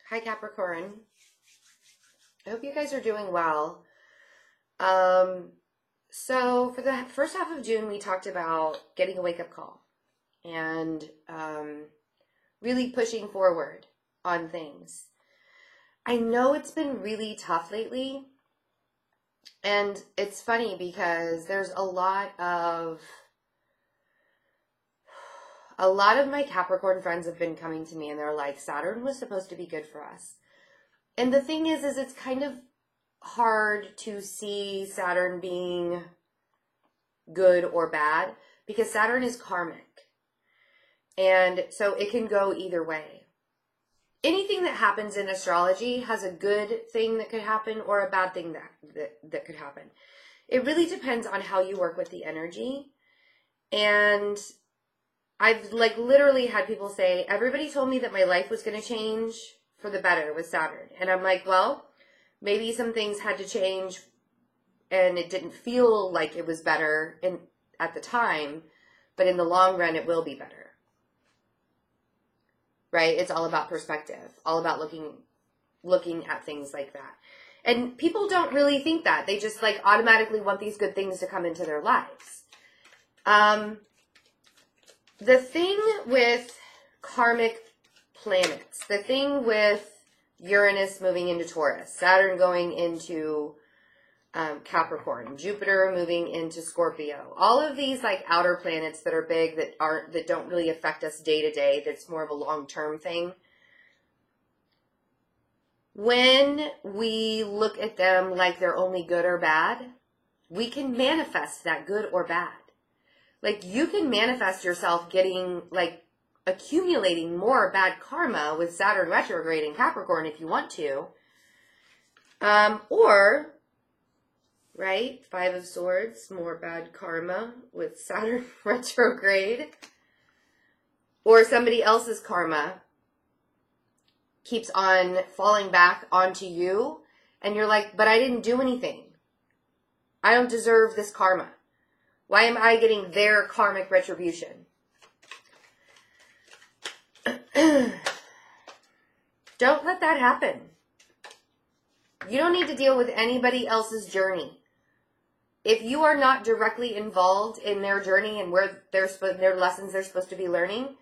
Hi, Capricorn. I hope you guys are doing well. So for the first half of June, we talked about getting a wake-up call and really pushing forward on things. I know it's been really tough lately, and it's funny because there's a lot of my Capricorn friends have been coming to me and they're like, Saturn was supposed to be good for us. And the thing is it's kind of hard to see Saturn being good or bad because Saturn is karmic. And so it can go either way. Anything that happens in astrology has a good thing that could happen or a bad thing that could happen. It really depends on how you work with the energy. And I've literally had people say, everybody told me that my life was going to change for the better with Saturn. And I'm like, well, maybe some things had to change and it didn't feel like it was better at the time, but in the long run, it will be better. Right? It's all about perspective, all about looking at things like that. And people don't really think that. They just automatically want these good things to come into their lives. The thing with karmic planets, the thing with Uranus moving into Taurus, Saturn going into Capricorn, Jupiter moving into Scorpio, all of these outer planets that are big that don't really affect us day to day, that's more of a long-term thing. When we look at them like they're only good or bad, we can manifest that good or bad. You can manifest yourself getting, accumulating more bad karma with Saturn retrograde in Capricorn if you want to. Or, right, Five of Swords, more bad karma with Saturn retrograde. Or somebody else's karma keeps on falling back onto you. And you're like, but I didn't do anything. I don't deserve this karma. Why am I getting their karmic retribution? Don't let that happen. You don't need to deal with anybody else's journey. If you are not directly involved in their journey and where their lessons they're supposed to be learning,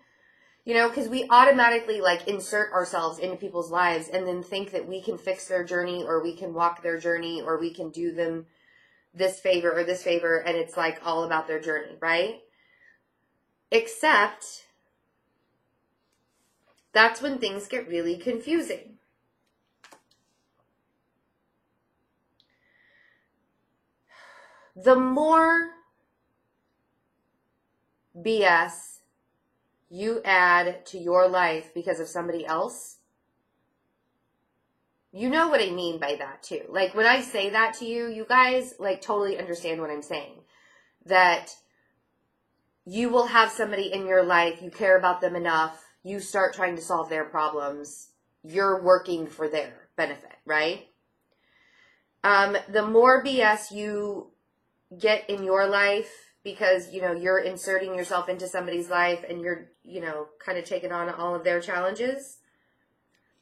because we automatically insert ourselves into people's lives and then think that we can fix their journey or we can walk their journey or we can do them this favor or this favor, and it's all about their journey, right? Except that's when things get really confusing. The more BS you add to your life because of somebody else, you know what I mean by that too. When I say that to you, you guys totally understand what I'm saying. That you will have somebody in your life, you care about them enough, you start trying to solve their problems, you're working for their benefit, right? The more BS you get in your life because, you're inserting yourself into somebody's life and you're, kind of taking on all of their challenges,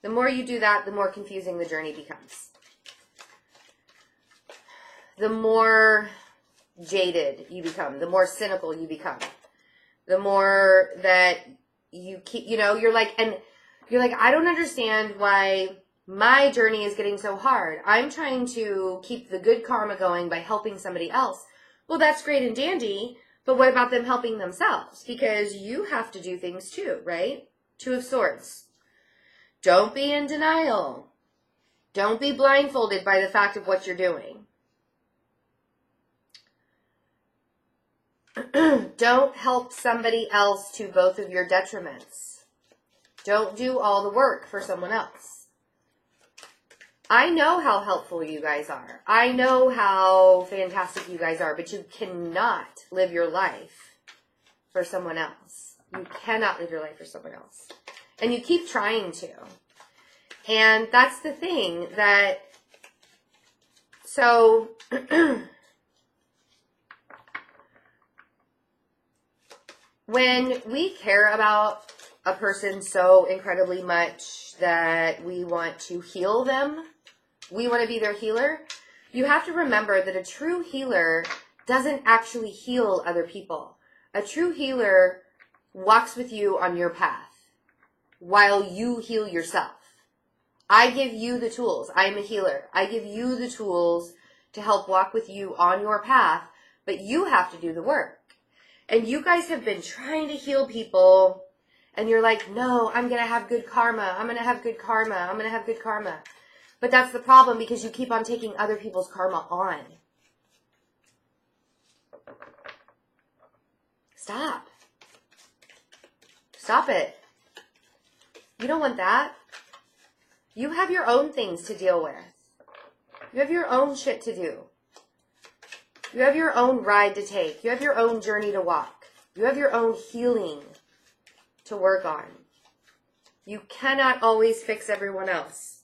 the more you do that, the more confusing the journey becomes. The more jaded you become, the more cynical you become, the more that you keep, you're like, I don't understand why my journey is getting so hard. I'm trying to keep the good karma going by helping somebody else. Well, that's great and dandy, but what about them helping themselves? Because you have to do things too, right? Two of Swords. Don't be in denial. Don't be blindfolded by the fact of what you're doing. Don't help somebody else to both of your detriments. Don't do all the work for someone else. I know how helpful you guys are. I know how fantastic you guys are, but you cannot live your life for someone else. You cannot live your life for someone else. And you keep trying to. And that's the thing that, so, when we care about a person so incredibly much that we want to heal them. We want to be their healer. You have to remember that a true healer doesn't actually heal other people. A true healer walks with you on your path while you heal yourself. I give you the tools. I'm a healer. I give you the tools to help walk with you on your path, but you have to do the work. And you guys have been trying to heal people, and you're like, no, I'm going to have good karma. I'm going to have good karma. I'm going to have good karma. But that's the problem, because you keep on taking other people's karma on. Stop. Stop it. You don't want that. You have your own things to deal with. You have your own shit to do. You have your own ride to take. You have your own journey to walk. You have your own healing to work on. You cannot always fix everyone else.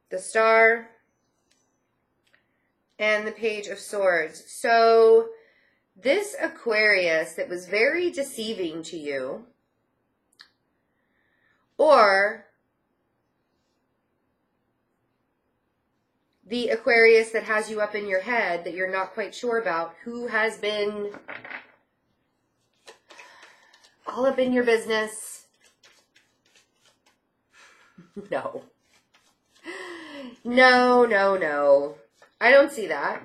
The Star and the Page of Swords. So this Aquarius that was very deceiving to you, or the Aquarius that has you up in your head that you're not quite sure about, who has been all up in your business. No. No, no, no. I don't see that.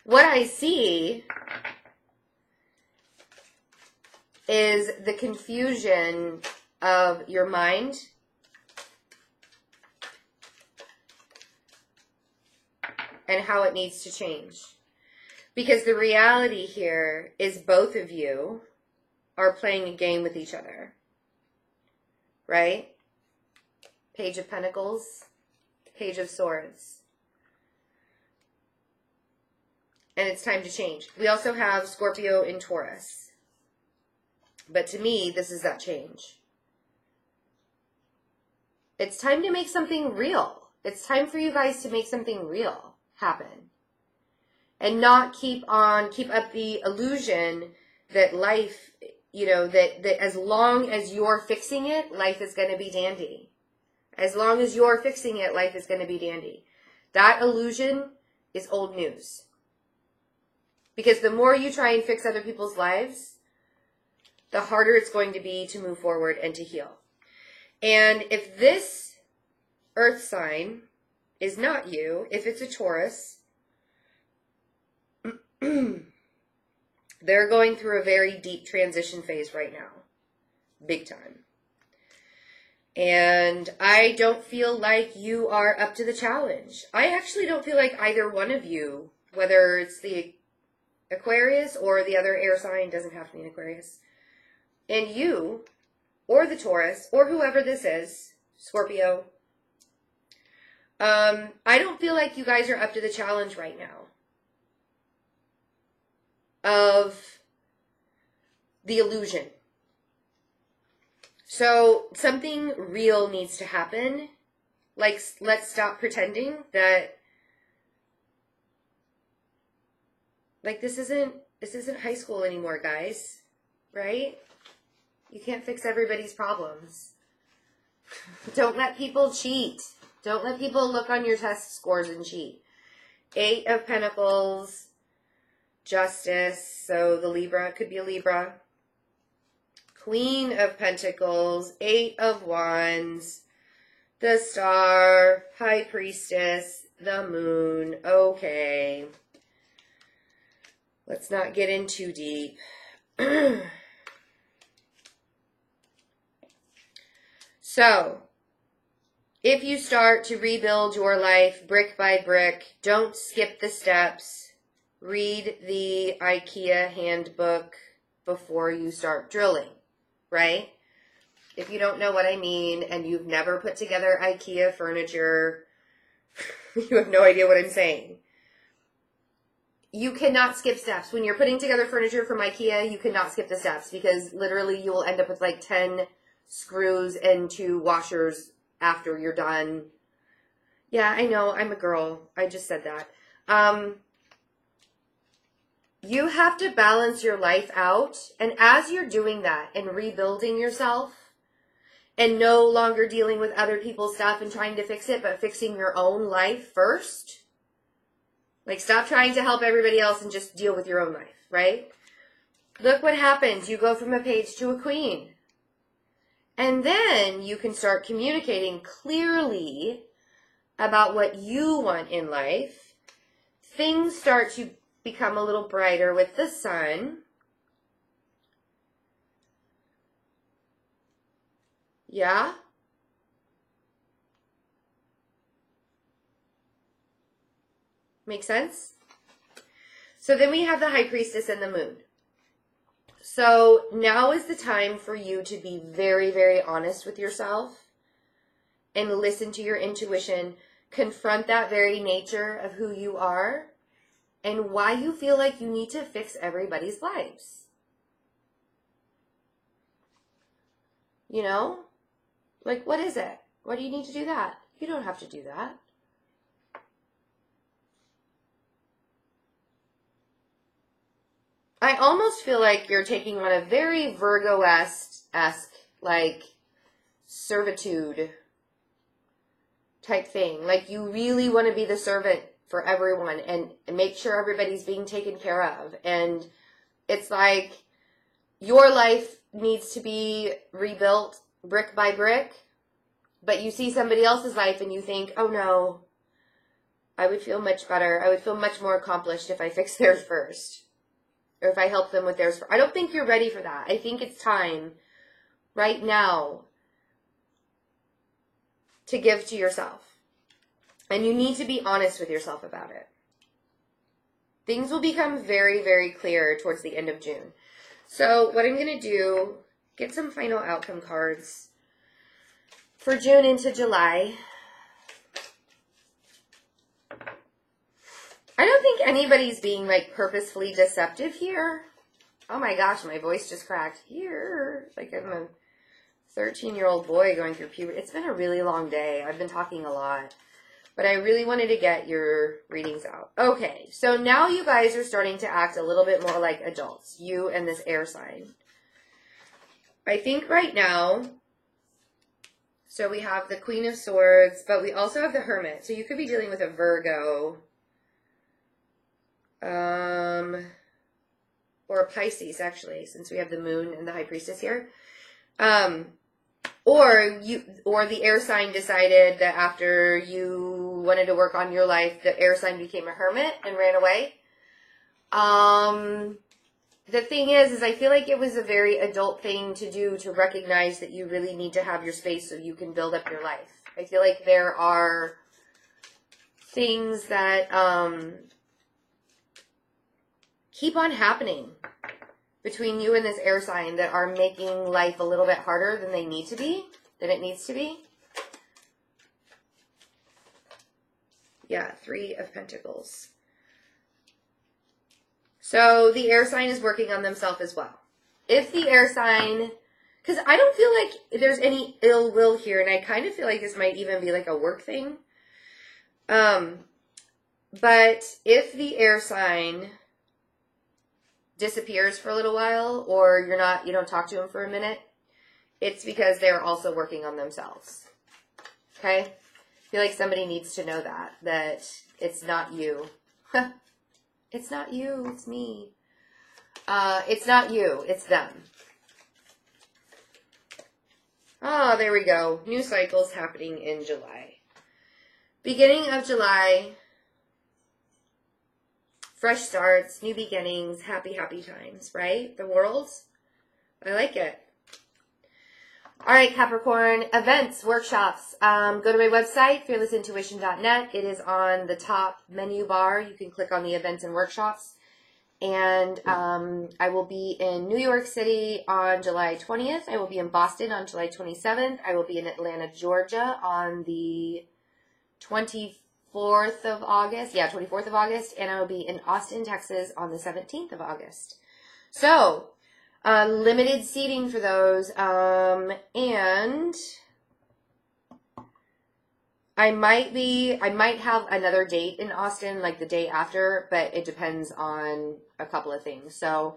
What I see is the confusion of your mind and how it needs to change. Because the reality here is both of you are playing a game with each other. Right? Page of Pentacles, Page of Swords. And it's time to change. We also have Scorpio and Taurus. But to me, this is that change. It's time to make something real. It's time for you guys to make something real happen. And not keep up the illusion that life, you know, that as long as you're fixing it, life is going to be dandy. As long as you're fixing it, life is going to be dandy. That illusion is old news. Because the more you try and fix other people's lives, the harder it's going to be to move forward and to heal. And if this earth sign is not you, if it's a Taurus, they're going through a very deep transition phase right now. Big time. And I don't feel like you are up to the challenge. I actually don't feel like either one of you, whether it's the Aquarius or the other air sign, doesn't have to be an Aquarius, and you, or the Taurus, or whoever this is, Scorpio, I don't feel like you guys are up to the challenge right now of the illusion. So something real needs to happen. Like, let's stop pretending that, like, this isn't high school anymore, guys, right? You can't fix everybody's problems. Don't let people cheat. Don't let people look on your test scores and cheat. 8 of Pentacles, Justice, so the Libra could be a Libra. Queen of Pentacles, 8 of Wands, the Star, High Priestess, the Moon. Okay. Let's not get in too deep. So, if you start to rebuild your life brick by brick, don't skip the steps. Read the IKEA handbook before you start drilling, right? If you don't know what I mean and you've never put together IKEA furniture, you have no idea what I'm saying. You cannot skip steps. When you're putting together furniture from IKEA, you cannot skip the steps because literally you will end up with like 10 screws and 2 washers after you're done. Yeah, I know. I'm a girl. I just said that. You have to balance your life out. And as you're doing that and rebuilding yourself and no longer dealing with other people's stuff and trying to fix it, but fixing your own life first. Like, stop trying to help everybody else and just deal with your own life, right? Look what happens. You go from a page to a queen. And then you can start communicating clearly about what you want in life. Things start to become a little brighter with the sun. Yeah? Make sense? So then we have the High Priestess and the Moon. So now is the time for you to be very, very honest with yourself and listen to your intuition. Confront that very nature of who you are and why you feel like you need to fix everybody's lives. You know? Like, what is it? Why do you need to do that? You don't have to do that. I almost feel like you're taking on a very Virgo-esque, like, servitude type thing. Like, you really want to be the servant for everyone and make sure everybody's being taken care of. And it's like your life needs to be rebuilt brick by brick, but you see somebody else's life and you think, oh no, I would feel much better. I would feel much more accomplished if I fixed theirs first. Or if I help them with theirs. I don't think you're ready for that. I think it's time right now to give to yourself. And you need to be honest with yourself about it. Things will become very, very clear towards the end of June. So what I'm going to do, get some final outcome cards for June into July. I don't think anybody's being, like, purposefully deceptive here. Oh my gosh, my voice just cracked. Here. Like I'm a 13-year-old boy going through puberty. It's been a really long day. I've been talking a lot. But I really wanted to get your readings out. Okay, so now you guys are starting to act a little bit more like adults. You and this air sign. I think right now, so we have the Queen of Swords, but we also have the Hermit. So you could be dealing with a Virgo. Or a Pisces, actually, since we have the Moon and the High Priestess here. Or the air sign decided that after you wanted to work on your life, the air sign became a hermit and ran away. The thing is I feel like it was a very adult thing to do, to recognize that you really need to have your space so you can build up your life. I feel like there are things that, keep on happening between you and this air sign that are making life a little bit harder than it needs to be. Yeah, 3 of Pentacles. So the air sign is working on themselves as well. If the air sign, because I don't feel like there's any ill will here, and I kind of feel like this might even be like a work thing. But if the air sign disappears for a little while, or you don't talk to them for a minute, it's because they're also working on themselves. Okay? I feel like somebody needs to know that it's not you. It's not you, it's me. It's not you, it's them. Oh, there we go. New cycles happening in July. Beginning of July. Fresh starts, new beginnings, happy, happy times, right? The world. I like it. All right, Capricorn, events, workshops. Go to my website, fearlessintuition.net. It is on the top menu bar. You can click on the events and workshops. And I will be in New York City on July 20th. I will be in Boston on July 27th. I will be in Atlanta, Georgia on the 24th of August. Yeah, 24th of August. And I will be in Austin, Texas on the 17th of August. So, limited seating for those. And I might have another date in Austin, like the day after, but it depends on a couple of things. So,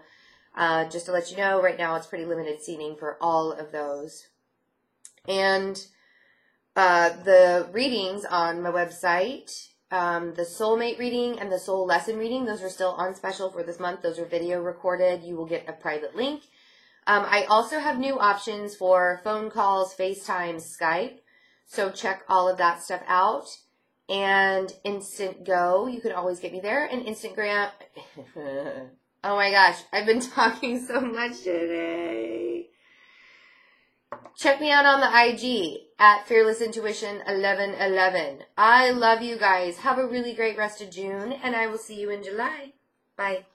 just to let you know, right now it's pretty limited seating for all of those. And the readings on my website, the soulmate reading and the soul lesson reading, those are still on special for this month. Those are video recorded. You will get a private link. I also have new options for phone calls, FaceTime, Skype. So check all of that stuff out. And InstantGo, you can always get me there. And Instagram. Oh my gosh, I've been talking so much today. Check me out on the IG at fearlessintuition1111. I love you guys. Have a really great rest of June, and I will see you in July. Bye.